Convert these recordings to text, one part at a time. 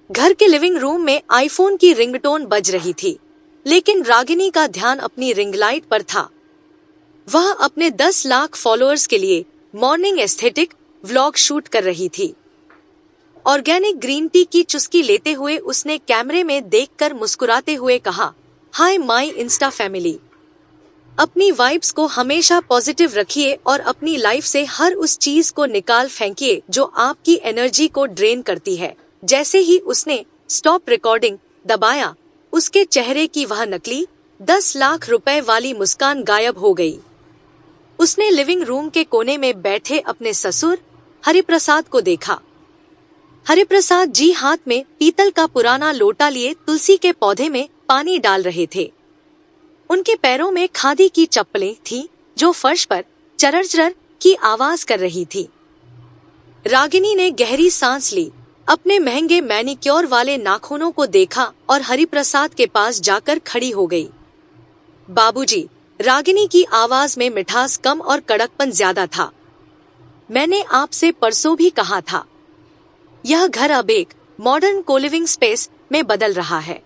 घर के living room में आईफोन की रिंगटोन बज रही थी, लेकिन रागिनी का ध्यान अपनी रिंग लाइट पर था। वह अपने 10 लाख फॉलोअर्स के लिए मॉर्निंग एस्थेटिक व्लॉग शूट कर रही थी। ऑर्गेनिक ग्रीन टी की चुस्की लेते हुए उसने कैमरे में देखकर मुस्कुराते हुए कहा, हाय माय इंस्टा फैमिली। अपनी वाइब्स को हमेशा पॉजिटिव रखिए और अपनी लाइफ से हर उस चीज को निकाल फेंकिए जो आपकी एनर्जी को ड्रेन करती है। जैसे ही उसने स्टॉप रिकॉर्डिंग दबाया, उसके चेहरे की वह नकली 10 लाख रुपए वाली मुस्कान गायब हो गई। उसने लिविंग रूम के कोने में बैठे अपने ससुर हरिप्रसाद को देखा। हरिप्रसाद जी हाथ में पीतल का पुराना लोटा लिए तुलसी के पौधे में पानी डाल रहे थे। उनके पैरों में खादी की चप्पलें थीं, जो फर्श पर चरर चरर की आवाज कर रही थी। रागिनी ने गहरी सांस ली, अपने महंगे मैनिक्योर वाले नाखूनों को देखा और हरिप्रसाद के पास जाकर खड़ी हो गई। बाबूजी, रागिनी की आवाज में मिठास कम और कड़कपन ज्यादा था। मैंने आपसे परसों भी कहा था, यह घर अब एक मॉडर्न कोलिविंग स्पेस में बदल रहा है।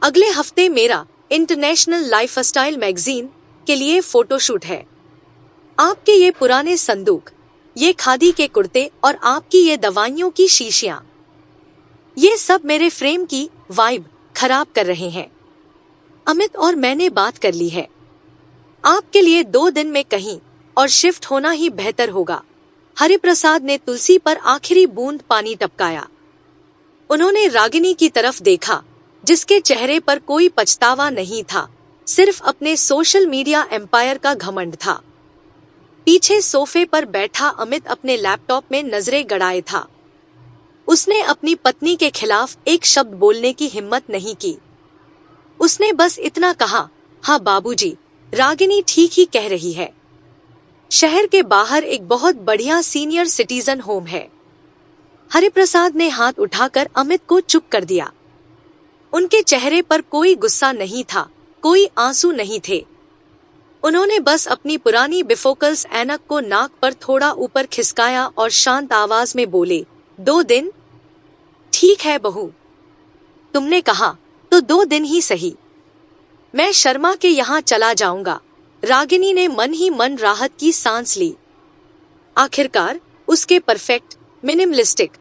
अगले हफ्ते मेरा इंटरनेशनल लाइफस्टाइल मैगजीन के लिए फोटोशूट है। आपके ये पुराने संदूक, ये खादी के कुर्ते और आपकी ये दवाइयों की शीशियां, ये सब मेरे फ्रेम की वाइब खराब कर रहे हैं। अमित और मैंने बात कर ली है। आपके लिए 2 दिन में कहीं और शिफ्ट होना ही बेहतर होगा। हरिप्रसाद ने तुलसी पर आखिरी बूंद पानी टपकाया। उन्होंने रागिनी की तरफ देखा, जिसके चेहरे पर कोई पछतावा नहीं था, सिर्फ अपने सोशल मीडिया एम्पायर का घमंड था। पीछे सोफे पर बैठा अमित अपने लैपटॉप में नजरें गड़ाए था। उसने अपनी पत्नी के खिलाफ एक शब्द बोलने की हिम्मत नहीं की। उसने बस इतना कहा, हाँ बाबूजी, रागिनी ठीक ही कह रही है। शहर के बाहर एक बहुत बढ़िया सीनियर सिटीजन होम है। हरिप्रसाद ने हाथ उठाकर अमित को चुप कर दिया। उनके चेहरे पर कोई गुस्सा नहीं था, कोई आंसू नहीं थे। उन्होंने बस अपनी पुरानी बिफोकल्स ऐनक को नाक पर थोड़ा ऊपर खिसकाया और शांत आवाज में बोले, 2 दिन? ठीक है बहू, तुमने कहा तो 2 दिन ही सही। मैं शर्मा के यहाँ चला जाऊंगा। रागिनी ने मन ही मन राहत की सांस ली। आखिरकार उसके परफेक्ट मिनिमलिस्टिक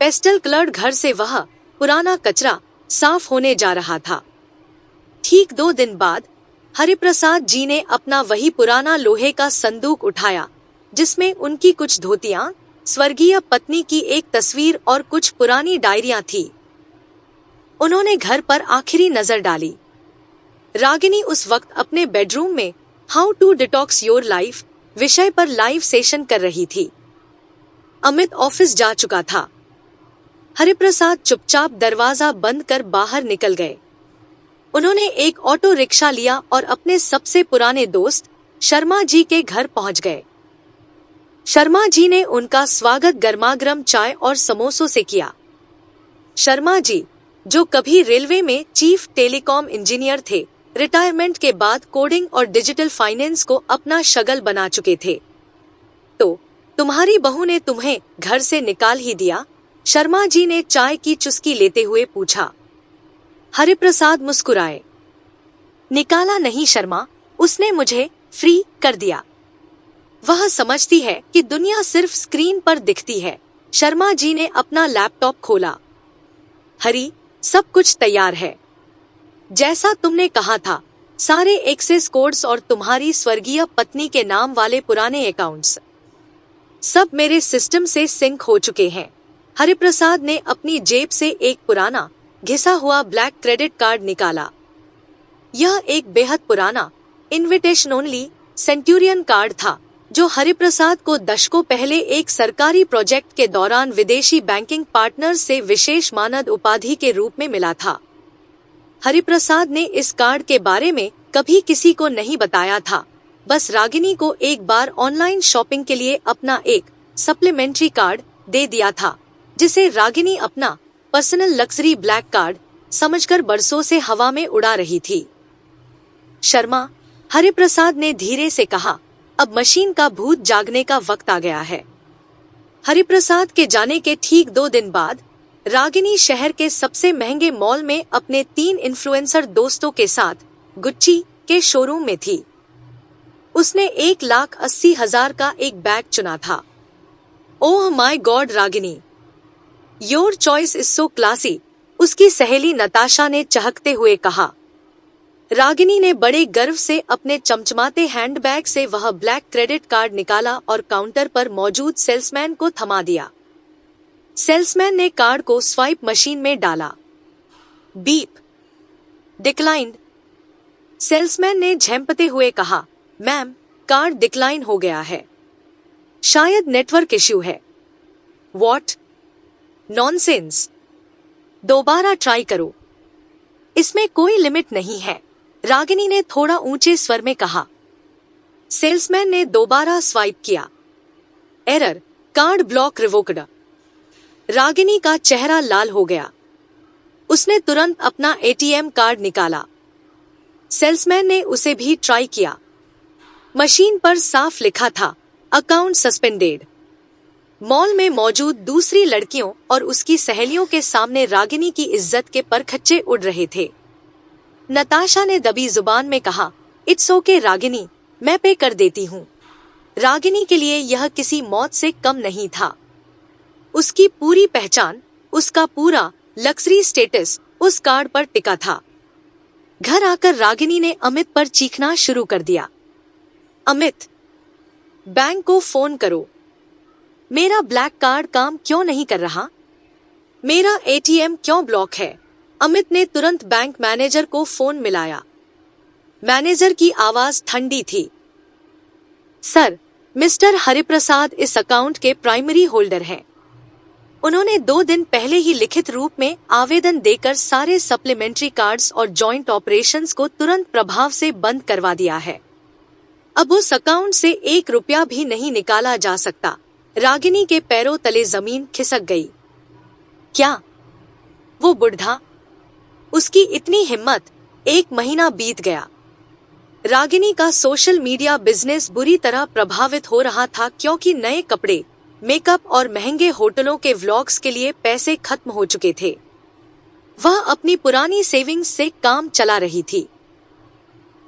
पेस्टल कलर्ड घर से वह पुराना कचरा साफ होने जा रहा था। ठीक 2 दिन बाद हरिप्रसाद जी ने अपना वही पुराना लोहे का संदूक उठाया, जिसमें उनकी कुछ धोतियां, स्वर्गीय पत्नी की एक तस्वीर और कुछ पुरानी डायरियां थी। उन्होंने घर पर आखिरी नजर डाली। रागिनी उस वक्त अपने बेडरूम में how to detox your life विषय पर लाइव सेशन कर रही थी। अमित ऑफिस जा चुका था। हरिप्रसाद चुपचाप दरवाजा बंद कर बाहर निकल गए। उन्होंने एक ऑटो रिक्शा लिया और अपने सबसे पुराने दोस्त शर्मा जी के घर पहुंच गए। शर्मा जी ने उनका स्वागत गर्मागर्म चाय और समोसों से किया। शर्मा जी, जो कभी रेलवे में चीफ टेलीकॉम इंजीनियर थे, रिटायरमेंट के बाद कोडिंग और डिजिटल फाइनेंस को अपना शगल बना चुके थे। तो तुम्हारी बहू ने तुम्हें घर से निकाल ही दिया? शर्मा जी ने चाय की चुस्की लेते हुए पूछा। हरिप्रसाद मुस्कुराए। निकाला नहीं शर्मा, उसने मुझे फ्री कर दिया। वह समझती है कि दुनिया सिर्फ स्क्रीन पर दिखती है। शर्मा जी ने अपना लैपटॉप खोला। हरी, सब कुछ तैयार है। जैसा तुमने कहा था, सारे एक्सेस कोड्स और तुम्हारी स्वर्गीय पत्नी के नाम वाले पुराने अकाउंट्स सब मेरे सिस्टम से सिंक हो चुके हैं। हरिप्रसाद ने अपनी जेब से एक पुराना घिसा हुआ ब्लैक क्रेडिट कार्ड निकाला। यह एक बेहद पुराना इनविटेशन ओनली सेंटूरियन कार्ड था, जो हरिप्रसाद को दशकों पहले एक सरकारी प्रोजेक्ट के दौरान विदेशी बैंकिंग पार्टनर्स से विशेष मानद उपाधि के रूप में मिला था। हरिप्रसाद ने इस कार्ड के बारे में कभी किसी को नहीं बताया था, बस रागिनी को एक बार ऑनलाइन शॉपिंग के लिए अपना एक सप्लीमेंट्री कार्ड दे दिया था, जिसे रागिनी अपना पर्सनल लक्जरी ब्लैक कार्ड समझकर बरसों से हवा में उड़ा रही थी। शर्मा, हरिप्रसाद ने धीरे से कहा, अब मशीन का भूत जागने का वक्त आ गया है। हरिप्रसाद के जाने के ठीक 2 दिन बाद रागिनी शहर के सबसे महंगे मॉल में अपने 3 इन्फ्लुएंसर दोस्तों के साथ गुच्ची के शोरूम में थी। उसने 1,80,000 का एक बैग चुना था। Oh my God Ragini, your choice is so classy, उसकी सहेली नताशा ने चहकते हुए कहा। रागिनी ने बड़े गर्व से अपने चमचमाते हैंडबैग से वह ब्लैक क्रेडिट कार्ड निकाला और काउंटर पर मौजूद सेल्समैन को थमा दिया। सेल्समैन ने कार्ड को स्वाइप मशीन में डाला। Beep, declined. सेल्समैन ने झेंपते हुए कहा, मैम, कार्ड डिक्लाइन हो गया है, शायद नेटवर्क इश्यू है। व्हाट? नॉनसेंस, दोबारा ट्राई करो, इसमें कोई लिमिट नहीं है, रागिनी ने थोड़ा ऊंचे स्वर में कहा। सेल्समैन ने दोबारा स्वाइप किया। Error, card block revoked. Ragini का चेहरा लाल हो गया। उसने तुरंत अपना एटीएम कार्ड निकाला। सेल्समैन ने उसे भी ट्राई किया। मशीन पर साफ लिखा था, अकाउंट सस्पेंडेड। मॉल में मौजूद दूसरी लड़कियों और उसकी सहेलियों के सामने रागिनी की इज्जत के परखच्चे उड़ रहे थे। नताशा ने दबी जुबान में कहा, इट्स ओके रागिनी, मैं पे कर देती हूँ। रागिनी के लिए यह किसी मौत से कम नहीं था। उसकी पूरी पहचान, उसका पूरा लग्जरी स्टेटस उस कार्ड पर टिका था। घर आकर रागिनी ने अमित पर चीखना शुरू कर दिया। अमित, बैंक को फोन करो, मेरा ब्लैक कार्ड काम क्यों नहीं कर रहा? मेरा एटीएम क्यों ब्लॉक है? अमित ने तुरंत बैंक मैनेजर को फोन मिलाया। मैनेजर की आवाज ठंडी थी। सर, मिस्टर हरिप्रसाद इस अकाउंट के प्राइमरी होल्डर हैं। उन्होंने 2 दिन पहले ही लिखित रूप में आवेदन देकर सारे सप्लीमेंट्री कार्ड्स और जॉइंट ऑपरेशंस को तुरंत प्रभाव से बंद करवा दिया है। अब उस अकाउंट से 1 रुपया भी नहीं निकाला जा सकता। रागिनी के पैरों तले जमीन खिसक गई। क्या वो बुढ़ा? उसकी इतनी हिम्मत! 1 महीना बीत गया। रागिनी का सोशल मीडिया बिजनेस बुरी तरह प्रभावित हो रहा था क्योंकि नए कपड़े, मेकअप और महंगे होटलों के व्लॉग्स के लिए पैसे खत्म हो चुके थे। वह अपनी पुरानी सेविंग्स से काम चला रही थी।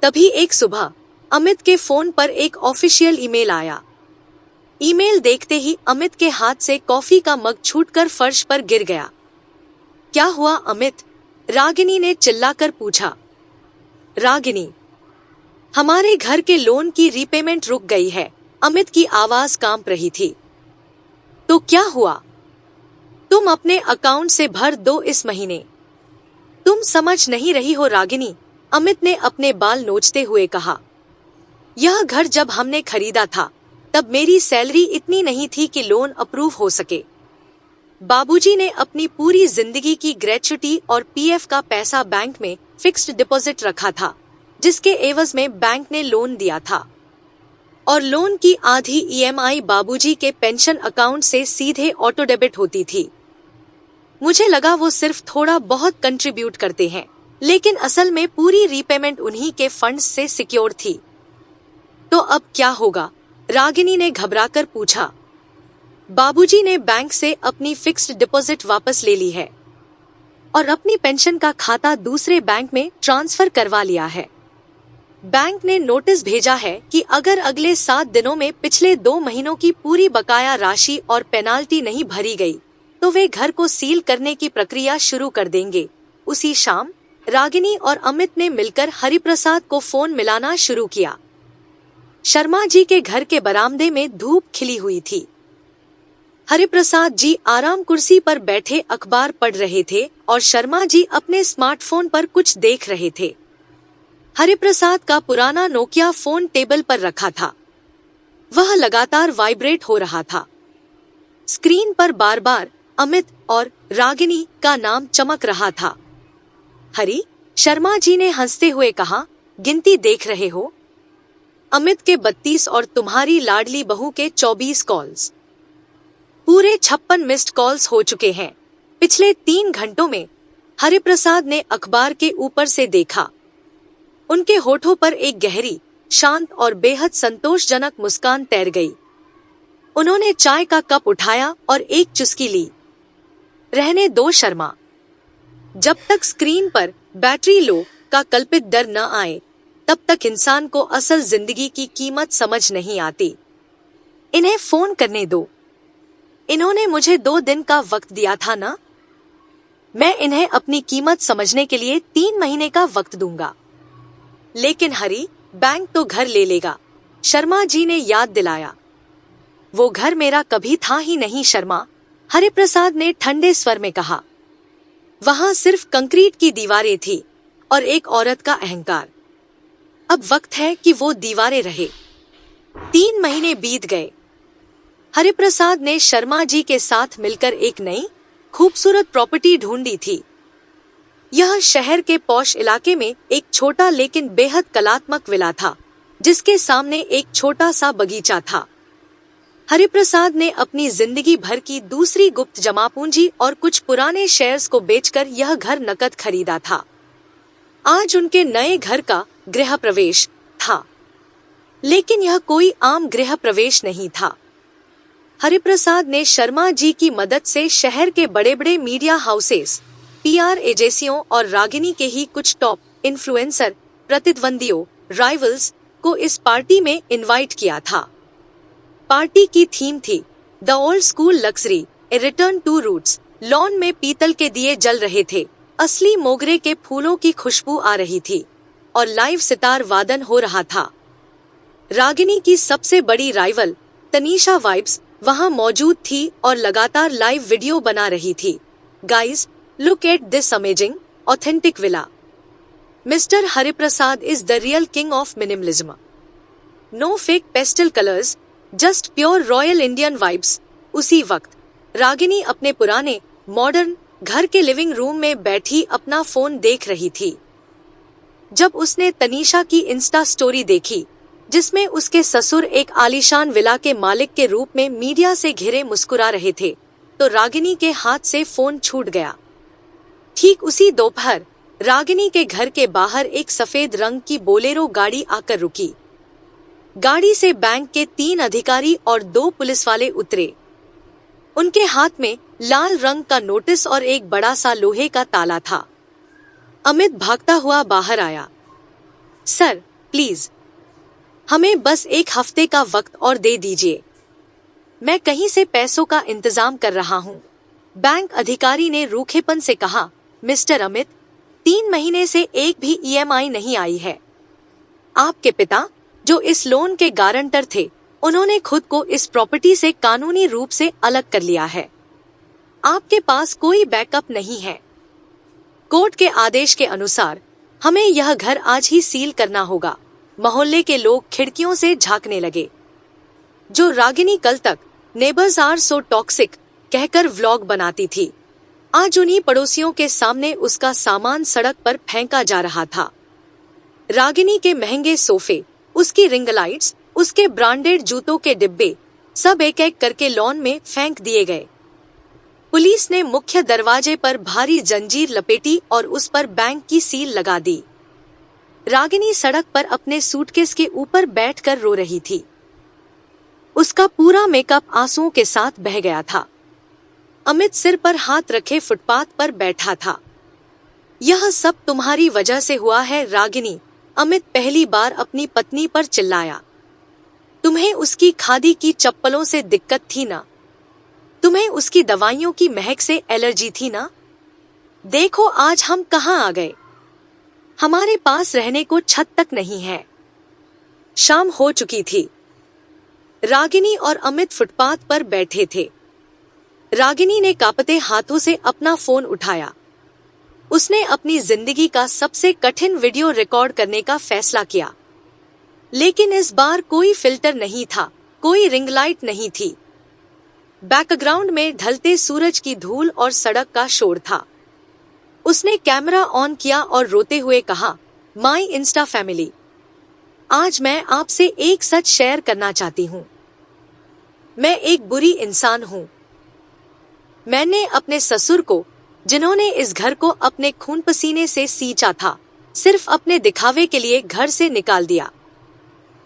तभी एक सुबह अमित के फोन पर एक ऑफिशियल ईमेल आया। ईमेल देखते ही अमित के हाथ से कॉफी का मग छूटकर फर्श पर गिर गया। क्या हुआ अमित? रागिनी ने चिल्लाकर पूछा। रागिनी, हमारे घर के लोन की रीपेमेंट रुक गई है। अमित की आवाज कांप रही थी। तो क्या हुआ? तुम अपने अकाउंट से भर दो इस महीने। तुम समझ नहीं रही हो रागिनी, अमित ने अपने बाल नोचते हुए कहा। यह घर जब हमने खरीदा था तब मेरी सैलरी इतनी नहीं थी कि लोन अप्रूव हो सके। बाबूजी ने अपनी पूरी जिंदगी की ग्रेच्युटी और पीएफ का पैसा बैंक में फिक्स्ड डिपॉजिट रखा था, जिसके एवज में बैंक ने लोन दिया था, और लोन की आधी ईएमआई बाबूजी के पेंशन अकाउंट से सीधे ऑटो डेबिट होती थी। मुझे लगा वो सिर्फ थोड़ा बहुत कंट्रीब्यूट करते हैं, लेकिन असल में पूरी रीपेमेंट उन्हीं के फंड्स से सिक्योर थी। तो अब क्या होगा? रागिनी ने घबराकर पूछा। बाबूजी ने बैंक से अपनी फिक्स्ड डिपॉजिट वापस ले ली है और अपनी पेंशन का खाता दूसरे बैंक में ट्रांसफर करवा लिया है। बैंक ने नोटिस भेजा है कि अगर अगले 7 दिनों में पिछले 2 महीनों की पूरी बकाया राशि और पेनाल्टी नहीं भरी गई तो वे घर को सील करने की प्रक्रिया शुरू कर देंगे। उसी शाम रागिनी और अमित ने मिलकर हरिप्रसाद को फोन मिलाना शुरू किया। शर्मा जी के घर के बरामदे में धूप खिली हुई थी। हरिप्रसाद जी आराम कुर्सी पर बैठे अखबार पढ़ रहे थे और शर्मा जी अपने स्मार्टफोन पर कुछ देख रहे थे। हरिप्रसाद का पुराना नोकिया फोन टेबल पर रखा था। वह लगातार वाइब्रेट हो रहा था। स्क्रीन पर बार बार अमित और रागिनी का नाम चमक रहा था। हरि, शर्मा जी ने हंसते हुए कहा, गिनती देख रहे हो? अमित के 32 और तुम्हारी लाडली बहू के 24 कॉल्स। पूरे 56 मिस्ड कॉल्स हो चुके हैं पिछले 3 घंटों में। हरिप्रसाद ने अखबार के ऊपर से देखा। उनके होठों पर एक गहरी, शांत और बेहद संतोषजनक मुस्कान तैर गई। उन्होंने चाय का कप उठाया और एक चुस्की ली। रहने दो शर्मा। जब तक स्क्रीन पर बैटरी लो का कल्पित डर न आए, तब तक इंसान को असल जिंदगी की कीमत समझ नहीं आती। इन्हें फोन करने दो। इन्होंने मुझे 2 दिन का वक्त दिया था ना। मैं इन्हें अपनी कीमत समझने के लिए 3 महीने का वक्त दूंगा। लेकिन हरी, बैंक तो घर ले लेगा, शर्मा जी ने याद दिलाया। वो घर मेरा कभी था ही नहीं शर्मा, हरिप्रसाद ने ठंडे स्वर में कहा। वहां सिर्फ कंक्रीट की दीवारें थी और एक औरत का अहंकार। अब वक्त है कि वो दीवारें रहे। 3 महीने बीत गए। हरिप्रसाद ने शर्मा जी के साथ मिलकर एक नई खूबसूरत प्रॉपर्टी ढूंढी थी। यह शहर के पॉश इलाके में एक छोटा लेकिन बेहद कलात्मक विला था, जिसके सामने एक छोटा सा बगीचा था। हरिप्रसाद ने अपनी जिंदगी भर की दूसरी गुप्त जमा पूंजी और कुछ पुराने शेयर्स को बेचकर यह घर नकद खरीदा था। आज उनके नए घर का गृह प्रवेश था, लेकिन यह कोई आम गृह प्रवेश नहीं था। हरिप्रसाद ने शर्मा जी की मदद से शहर के बड़े बड़े मीडिया हाउसेस, PR एजेंसियों और रागिनी के ही कुछ टॉप इन्फ्लुएंसर प्रतिद्वंदियों राइवल्स को इस पार्टी में इनवाइट किया था। पार्टी की थीम थी the old school luxury, a return to roots. Lawn में पीतल के दिए जल रहे थे, असली मोगरे के फूलों की खुशबू आ रही थी और लाइव सितार वादन हो रहा था। रागिनी की सबसे बड़ी राइवल तनीषा वाइब्स वहां मौजूद थी और लगातार लाइव वीडियो बना रही थी। Guys, look at this amazing authentic villa. Mister Hariprasad is the real king of minimalism. No fake pastel colours, just pure royal Indian vibes. उसी वक्त रागिनी अपने पुराने मॉडर्न घर के लिविंग रूम में बैठी अपना फोन देख रही थी। जब उसने तनीषा की इंस्टा स्टोरी देखी, जिसमें उसके ससुर एक आलीशान विला के मालिक के रूप में मीडिया से घिरे मुस्कुरा रहे थे, तो रागिनी के हाथ से फोन छूट गया। ठीक उसी दोपहर रागिनी के घर के बाहर एक सफेद रंग की बोलेरो गाड़ी आकर रुकी। गाड़ी से बैंक के 3 अधिकारी और 2 पुलिस वाले उतरे। उनके हाथ में लाल रंग का नोटिस और एक बड़ा सा लोहे का ताला था। अमित भागता हुआ बाहर आया। सर, प्लीज, हमें बस 1 हफ्ते का वक्त और दे दीजिए। मैं कहीं से पैसों का इंतजाम कर रहा हूँ। बैंक अधिकारी ने रूखेपन से कहा। मिस्टर अमित, 3 महीने से एक भी EMI नहीं आई है। आपके पिता, जो इस लोन के गारंटर थे, उन्होंने खुद को इस प्रॉपर्टी से कानूनी रूप से अलग कर लिया है। आपके पास कोई बैकअप नहीं है। कोर्ट के आदेश के अनुसार हमें यह घर आज ही सील करना होगा। मोहल्ले के लोग खिड़कियों से झांकने लगे। जो रागिनी कल तक नेबर्स आर सो टॉक्सिक कहकर व्लॉग बनाती थी, आज उन्हीं पड़ोसियों के सामने उसका सामान सड़क पर फेंका जा रहा था। रागिनी के महंगे सोफे, उसकी रिंग लाइट्स, उसके ब्रांडेड जूतों के डिब्बे सब एक एक करके लॉन में फेंक दिए गए। पुलिस ने मुख्य दरवाजे पर भारी जंजीर लपेटी और उस पर बैंक की सील लगा दी। रागिनी सड़क पर अपने सूटकेस के ऊपर बैठकर रो रही थी। उसका पूरा मेकअप आंसुओं के साथ बह गया था। अमित सिर पर हाथ रखे फुटपाथ पर बैठा था। यह सब तुम्हारी वजह से हुआ है रागिनी, अमित पहली बार अपनी पत्नी पर चिल्लाया। तुम्हें उसकी खादी की चप्पलों से दिक्कत थी ना? तुम्हें उसकी दवाइयों की महक से एलर्जी थी ना? देखो आज हम कहाँ आ गए। हमारे पास रहने को छत तक नहीं है। शाम हो चुकी थी। रागिनी और अमित फुटपाथ पर बैठे थे। रागिनी ने कांपते हाथों से अपना फोन उठाया। उसने अपनी जिंदगी का सबसे कठिन वीडियो रिकॉर्ड करने का फैसला किया। लेकिन इस बार कोई फिल्टर नहीं था, कोई रिंग लाइट नहीं थी। बैकग्राउंड में ढलते सूरज की धूल और सड़क का शोर था। उसने कैमरा ऑन किया और रोते हुए कहा, माय इंस्टा फैमिली, आज मैं आपसे एक सच शेयर करना चाहती हूँ। मैं एक बुरी इंसान हूँ। मैंने अपने ससुर को, जिन्होंने इस घर को अपने खून पसीने से सींचा था, सिर्फ अपने दिखावे के लिए घर से निकाल दिया।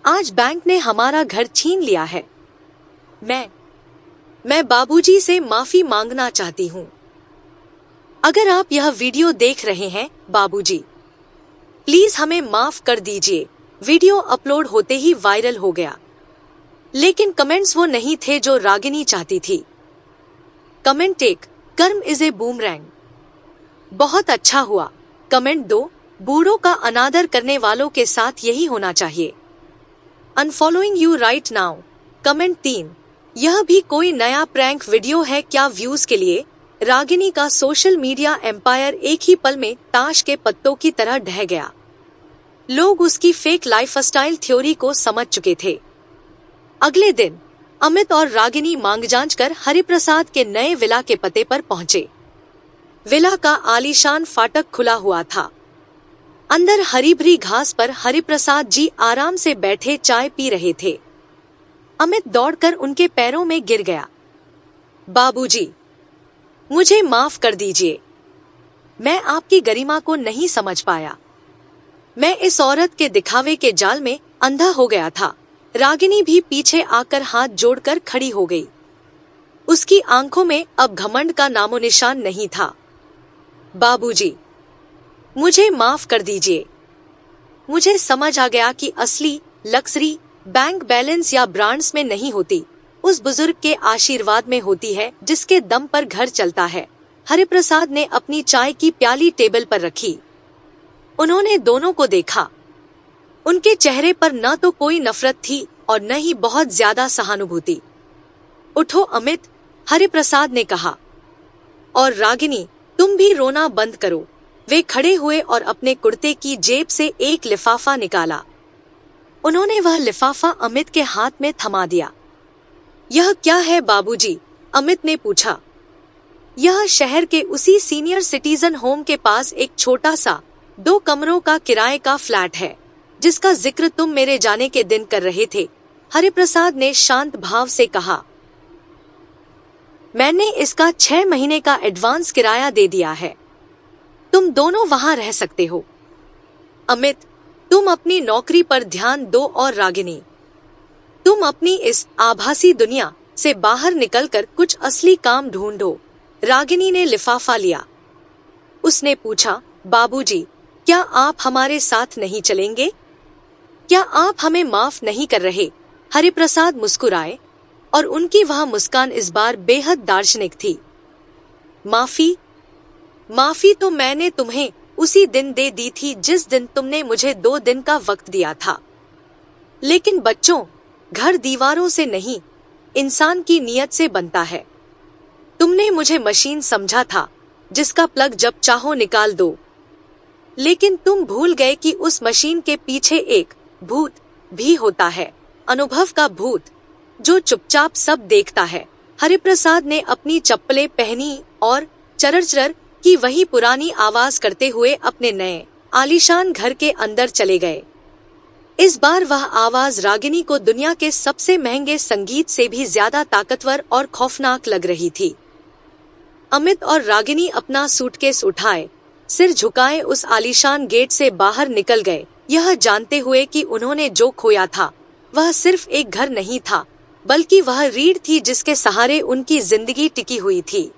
आज बैंक ने हमारा घर छीन लिया है। मैं बाबूजी से माफी मांगना चाहती हूँ। अगर आप यह वीडियो देख रहे हैं बाबूजी, प्लीज हमें माफ कर दीजिए। वीडियो अपलोड होते ही वायरल हो गया, लेकिन कमेंट्स वो नहीं थे जो रागिनी चाहती थी। कमेंट 1, कर्म इज ए बूमरैंग। बहुत अच्छा हुआ। कमेंट 2, बूढ़ों का अनादर करने वालों के साथ यही होना चाहिए। Unfollowing you right now. Comment 3, यह भी कोई नया प्रैंक वीडियो है क्या व्यूज के लिए? रागिनी का सोशल मीडिया एम्पायर एक ही पल में ताश के पत्तों की तरह ढह गया। लोग उसकी फेक लाइफस्टाइल थ्योरी को समझ चुके थे। अगले दिन अमित और रागिनी मांग जांच कर हरिप्रसाद के नए विला के पते पर पहुंचे। विला का आलीशान फाटक खुला हुआ था। अंदर हरी भरी घास पर हरिप्रसाद जी आराम से बैठे चाय पी रहे थे। अमित दौड़कर उनके पैरों में गिर गया। बाबूजी, मुझे माफ कर दीजिए। मैं आपकी गरिमा को नहीं समझ पाया। मैं इस औरत के दिखावे के जाल में अंधा हो गया था। रागिनी भी पीछे आकर हाथ जोड़कर खड़ी हो गई। उसकी आंखों में अब घमंड का नामो निशान नहीं था। बाबूजी, मुझे माफ कर दीजिए। मुझे समझ आ गया कि असली लक्जरी बैंक बैलेंस या ब्रांड्स में नहीं होती, उस बुजुर्ग के आशीर्वाद में होती है जिसके दम पर घर चलता है। हरिप्रसाद ने अपनी चाय की प्याली टेबल पर रखी। उन्होंने दोनों को देखा। उनके चेहरे पर न तो कोई नफरत थी और न ही बहुत ज्यादा सहानुभूति। उठो अमित, हरिप्रसाद ने कहा। और रागिनी, तुम भी रोना बंद करो। वे खड़े हुए और अपने कुर्ते की जेब से एक लिफाफा निकाला। उन्होंने वह लिफाफा अमित के हाथ में थमा दिया। यह क्या है बाबूजी? अमित ने पूछा। यह शहर के उसी सीनियर सिटीजन होम के पास एक छोटा सा 2 कमरों का किराए का फ्लैट है, जिसका जिक्र तुम मेरे जाने के दिन कर रहे थे, हरिप्रसाद ने शांत भाव से कहा। मैंने इसका 6 महीने का एडवांस किराया दे दिया है। तुम दोनों वहां रह सकते हो। अमित, तुम अपनी नौकरी पर ध्यान दो और रागिनी, तुम अपनी इस आभासी दुनिया से बाहर निकलकर कुछ असली काम ढूंढो। रागिनी ने लिफाफा लिया। उसने पूछा, बाबूजी, क्या आप हमारे साथ नहीं चलेंगे? क्या आप हमें माफ नहीं कर रहे? हरिप्रसाद मुस्कुराए और उनकी वह मुस्कान इस बार बेहद दार्शनिक थी। माफी तो मैंने तुम्हें उसी दिन दे दी थी जिस दिन तुमने मुझे 2 दिन का वक्त दिया था। लेकिन बच्चों, घर दीवारों से नहीं, इंसान की नीयत से बनता है। तुमने मुझे मशीन समझा था जिसका प्लग जब चाहो निकाल दो, लेकिन तुम भूल गए कि उस मशीन के पीछे एक भूत भी होता है, अनुभव का भूत, जो चुपचाप सब देखता है। हरिप्रसाद ने अपनी चप्पलें पहनी और चरर की वही पुरानी आवाज करते हुए अपने नए आलीशान घर के अंदर चले गए। इस बार वह आवाज रागिनी को दुनिया के सबसे महंगे संगीत से भी ज्यादा ताकतवर और खौफनाक लग रही थी। अमित और रागिनी अपना सूटकेस उठाए, सिर झुकाए उस आलीशान गेट से बाहर निकल गए, यह जानते हुए कि उन्होंने जो खोया था वह सिर्फ एक घर नहीं था, बल्कि वह रीढ़ थी जिसके सहारे उनकी जिंदगी टिकी हुई थी।